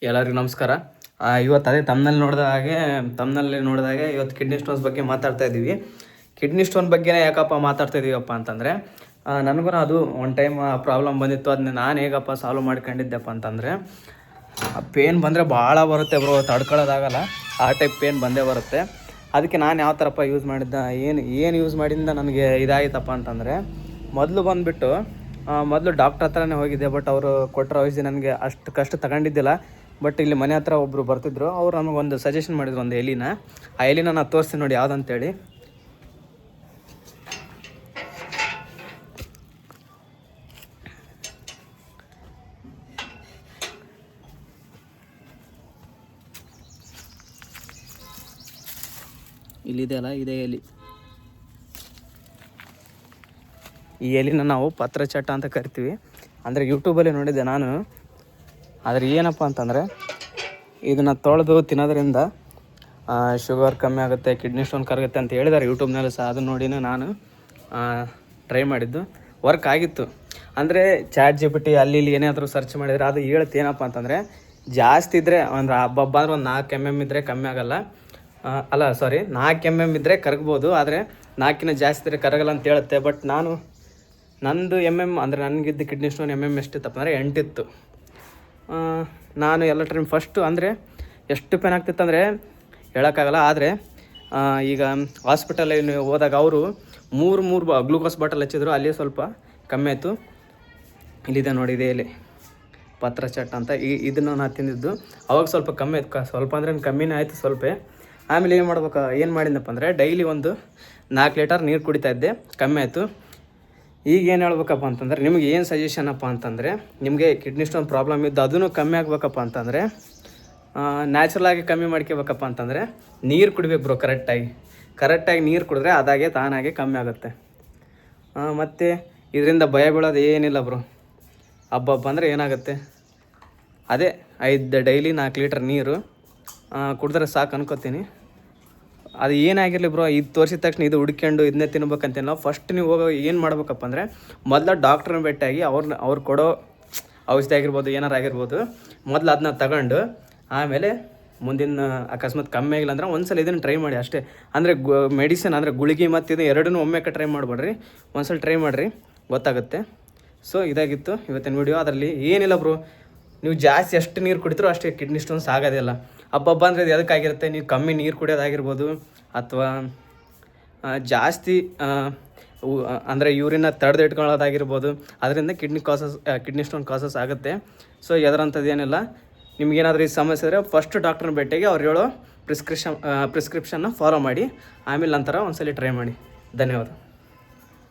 ಎಲ್ಲರಿಗೂ ನಮಸ್ಕಾರ. ಇವತ್ತು ಅದೇ ತಮ್ಮನಲ್ಲಿ ನೋಡಿದಾಗೆ ಇವತ್ತು ಕಿಡ್ನಿ ಸ್ಟೋನ್ಸ್ ಬಗ್ಗೆ ಮಾತಾಡ್ತಾ ಇದ್ದೀವಿ. ಕಿಡ್ನಿ ಸ್ಟೋನ್ ಬಗ್ಗೆನೇ ಯಾಕಪ್ಪ ಮಾತಾಡ್ತಾ ಇದ್ದೀವಪ್ಪ ಅಂತಂದರೆ, ನನಗೂ ಅದು ಒನ್ ಟೈಮ್ ಪ್ರಾಬ್ಲಮ್ ಬಂದಿತ್ತು. ಅದನ್ನ ನಾನು ಹೇಗಪ್ಪ ಸಾಲ್ವ್ ಮಾಡ್ಕೊಂಡಿದ್ದೆಪ್ಪ ಅಂತಂದರೆ, ಪೇನ್ ಬಂದರೆ ಭಾಳ ಬರುತ್ತೆ ಬ್ರೋ, ತಡ್ಕೊಳ್ಳೋದಾಗಲ್ಲ. ಆ ಟೈಪ್ ಪೇನ್ ಬಂದೇ ಬರುತ್ತೆ. ಅದಕ್ಕೆ ನಾನು ಯಾವ ಥರಪ್ಪ ಯೂಸ್ ಮಾಡಿದ್ದ ಏನು ಯೂಸ್ ಮಾಡಿಂದ ನನಗೆ ಇದಾಗಿತ್ತಪ್ಪ ಅಂತಂದರೆ, ಮೊದಲು ಡಾಕ್ಟ್ರ್ ಹತ್ರನೇ ಹೋಗಿದ್ದೆ. ಬಟ್ ಅವರು ಕೊಟ್ಟರೋ ಔಷಧಿ ನನಗೆ ಅಷ್ಟು ಕಷ್ಟ ತಗೊಂಡಿದ್ದಿಲ್ಲ. ಬಟ್ ಇಲ್ಲಿ ಮನೆ ಹತ್ರ ಒಬ್ಬರು ಬರ್ತಿದ್ರು, ಅವ್ರು ನಮಗೊಂದು ಸಜೆಷನ್ ಮಾಡಿದ್ರು, ಒಂದು ಎಲಿನ. ಆ ಎಲಿನ ನಾನು ತೋರಿಸ್ತೀನಿ ನೋಡಿ ಯಾವುದಂತೇಳಿ. ಇಲ್ಲಿದೆಯಲ್ಲ, ಇದೇ ಎಲಿ. ಈ ಎಲಿನ ನಾವು ಪತ್ರಚಟ್ಟ ಅಂತ ಕರಿತೀವಿ. ಅಂದರೆ ಯೂಟ್ಯೂಬಲ್ಲಿ ನೋಡಿದ್ದೆ ನಾನು. ಆದರೆ ಏನಪ್ಪ ಅಂತಂದರೆ, ಇದನ್ನು ತೊಳೆದು ತಿನ್ನೋದ್ರಿಂದ ಶುಗರ್ ಕಮ್ಮಿ ಆಗುತ್ತೆ, ಕಿಡ್ನಿ ಸ್ಟೋನ್ ಕರಗುತ್ತೆ ಅಂತ ಹೇಳಿದ್ದಾರೆ ಯೂಟ್ಯೂಬ್ನಲ್ಲಿ ಸಹ. ಅದನ್ನು ನೋಡಿನೇ ನಾನು ಟ್ರೈ ಮಾಡಿದ್ದು, ವರ್ಕ್ ಆಗಿತ್ತು. ಅಂದರೆ ChatGPT ಅಲ್ಲಿ ಇಲ್ಲಿ ಏನಾದರೂ ಸರ್ಚ್ ಮಾಡಿದರೆ ಅದು ಏನಪ್ಪ ಅಂತಂದರೆ, ಜಾಸ್ತಿ ಇದ್ದರೆ ಅಂದರೆ ಹಬ್ಬ ಅಂದ್ರೆ ಒಂದು 4 mm ಇದ್ದರೆ ಕಮ್ಮಿ ಆಗೋಲ್ಲ. 4 mm ಇದ್ದರೆ ಕರಗ್ಬೋದು, ಆದರೆ 4ಕ್ಕಿಂತ ಜಾಸ್ತಿ ಇದ್ದರೆ ಕರಗಲ್ಲ ಅಂತ ಹೇಳುತ್ತೆ. ಬಟ್ ನಂದು ಅಂದರೆ ನನಗಿದ್ದು ಕಿಡ್ನಿ ಸ್ಟೋನ್ ಎಷ್ಟಿತ್ತಪ್ಪ ಅಂದರೆ 8 ಇತ್ತು. ನಾನು ಎಲ್ಲ ಟೈಮ್ ಫಸ್ಟು ಅಂದರೆ ಎಷ್ಟು ಪೇನ್ ಆಗ್ತಿತ್ತು ಅಂದರೆ ಹೇಳೋಕ್ಕಾಗಲ್ಲ. ಆದರೆ ಈಗ ಹಾಸ್ಪಿಟಲಲ್ಲಿ ಹೋದಾಗ ಅವರು ಮೂರು ಗ್ಲೂಕೋಸ್ ಬಾಟಲ್ ಹಚ್ಚಿದ್ರು, ಅಲ್ಲಿ ಸ್ವಲ್ಪ ಕಮ್ಮಿ ಆಯಿತು. ಇಲ್ಲಿದೆ ನೋಡಿ, ಇದೆ ಇಲ್ಲಿ ಪತ್ರಚಟ್ಟ ಅಂತ. ಇದನ್ನು ನಾನು ತಿಂದಿದ್ದು ಅವಾಗ ಸ್ವಲ್ಪ ಕಮ್ಮಿ ಆಯ್ತು, ಸ್ವಲ್ಪ ಅಂದರೆ ಕಮ್ಮಿನೇ ಆಯಿತು ಸ್ವಲ್ಪ. ಆಮೇಲೆ ಏನು ಮಾಡಿದ್ನಪ್ಪ ಅಂದರೆ, ಡೈಲಿ ಒಂದು 4 ಲೀಟರ್ ನೀರು ಕುಡಿತಾ ಇದ್ದೆ, ಕಮ್ಮಿ ಆಯಿತು. ಈಗ ಏನು ಹೇಳ್ಬೇಕಪ್ಪ ಅಂತಂದರೆ, ನಿಮ್ಗೆ ಏನು ಸಜೆಷನಪ್ಪ ಅಂತಂದರೆ, ನಿಮಗೆ ಕಿಡ್ನಿ ಸ್ಟೋನ್ ಪ್ರಾಬ್ಲಮ್ ಇದ್ದು ಅದನ್ನು ಕಮ್ಮಿ ಆಗಬೇಕಪ್ಪ ಅಂತಂದರೆ, ನ್ಯಾಚುರಲಾಗಿ ಕಮ್ಮಿ ಮಾಡ್ಕೋಬೇಕಪ್ಪ ಅಂತಂದರೆ ನೀರು ಕುಡಿಬೇಕು ಬ್ರೋ. ಕರೆಕ್ಟಾಗಿ ನೀರು ಕುಡಿದ್ರೆ ಅದಾಗೆ ತಾನಾಗೆ ಕಮ್ಮಿ ಆಗುತ್ತೆ. ಮತ್ತು ಇದರಿಂದ ಭಯ ಬೀಳೋದು ಏನಿಲ್ಲ ಬ್ರೋ. ಹಬ್ಬ ಅಂದರೆ ಏನಾಗುತ್ತೆ, ಅದೇ ಡೈಲಿ 4 ಲೀಟರ್ ನೀರು ಕುಡಿದ್ರೆ ಸಾಕು ಅನ್ಕೋತೀನಿ. ಅದು ಏನಾಗಿರಲಿ ಬ್ರೋ, ಇದು ತೋರಿಸಿದ ತಕ್ಷಣ ಇದು ಹುಡ್ಕೊಂಡು ಇದನ್ನೇ ತಿನ್ಬೇಕಂತೇನೋ. ಫಸ್ಟ್ ನೀವು ಏನು ಮಾಡ್ಬೇಕಪ್ಪ ಅಂದರೆ, ಮೊದಲು ಡಾಕ್ಟ್ರನ್ನ ಭೇಟಿಯಾಗಿ ಅವ್ರು ಕೊಡೋ ಔಷಧಿ ಆಗಿರ್ಬೋದು, ಏನಾರು ಆಗಿರ್ಬೋದು, ಮೊದಲು ಅದನ್ನ ತಗೊಂಡು ಆಮೇಲೆ ಮುಂದಿನ ಅಕಸ್ಮಾತ್ ಕಮ್ಮಿ ಆಗಿಲ್ಲ ಅಂದ್ರೆ ಒಂದ್ಸಲ ಇದನ್ನು ಟ್ರೈ ಮಾಡಿ ಅಷ್ಟೇ. ಅಂದರೆ ಮೆಡಿಸಿನ್ ಅಂದರೆ ಗುಳಿಗೆ ಮತ್ತು ಇದು ಎರಡನ್ನೂ ಒಮ್ಮೆಕ್ಕೆ ಟ್ರೈ ಮಾಡಬೇಡ್ರಿ, ಒಂದ್ಸಲ ಟ್ರೈ ಮಾಡಿರಿ, ಗೊತ್ತಾಗುತ್ತೆ. ಸೊ ಇದಾಗಿತ್ತು ಇವತ್ತಿನ ವಿಡಿಯೋ. ಅದರಲ್ಲಿ ಏನಿಲ್ಲ ಬ್ರೋ, ನೀವು ಜಾಸ್ತಿ ಎಷ್ಟು ನೀರು ಕುಡಿತೀರೋ ಅಷ್ಟೇ ಕಿಡ್ನಿ ಸ್ಟೋನ್ಸ್ ಆಗೋದಿಲ್ಲ. ಹಬ್ಬ ಅಂದರೆ ಇದು ಎದಕ್ಕಾಗಿರುತ್ತೆ, ನೀವು ಕಮ್ಮಿ ನೀರು ಕುಡಿಯೋದಾಗಿರ್ಬೋದು, ಅಥವಾ ಜಾಸ್ತಿ ಅಂದರೆ ಯೂರಿನ ತಡೆದು ಇಟ್ಕೊಳ್ಳೋದಾಗಿರ್ಬೋದು, ಅದರಿಂದ ಕಿಡ್ನಿ ಸ್ಟೋನ್ ಕಾಸಸ್ ಆಗುತ್ತೆ. ಸೊ ಅದರಂಥದ್ದು ಏನಿಲ್ಲ. ನಿಮ್ಗೇನಾದರೂ ಈ ಸಮಸ್ಯೆ ಇದ್ದರೆ ಫಸ್ಟ್ ಡಾಕ್ಟ್ರನ್ನ ಭೇಟಿಯಾಗಿ ಅವ್ರು ಹೇಳೋ ಪ್ರಿಸ್ಕ್ರಿಪ್ಷನ್ನ ಫಾಲೋ ಮಾಡಿ, ಆಮೇಲೆ ನಂತರ ಒಂದ್ಸಲ ಟ್ರೈ ಮಾಡಿ. ಧನ್ಯವಾದ.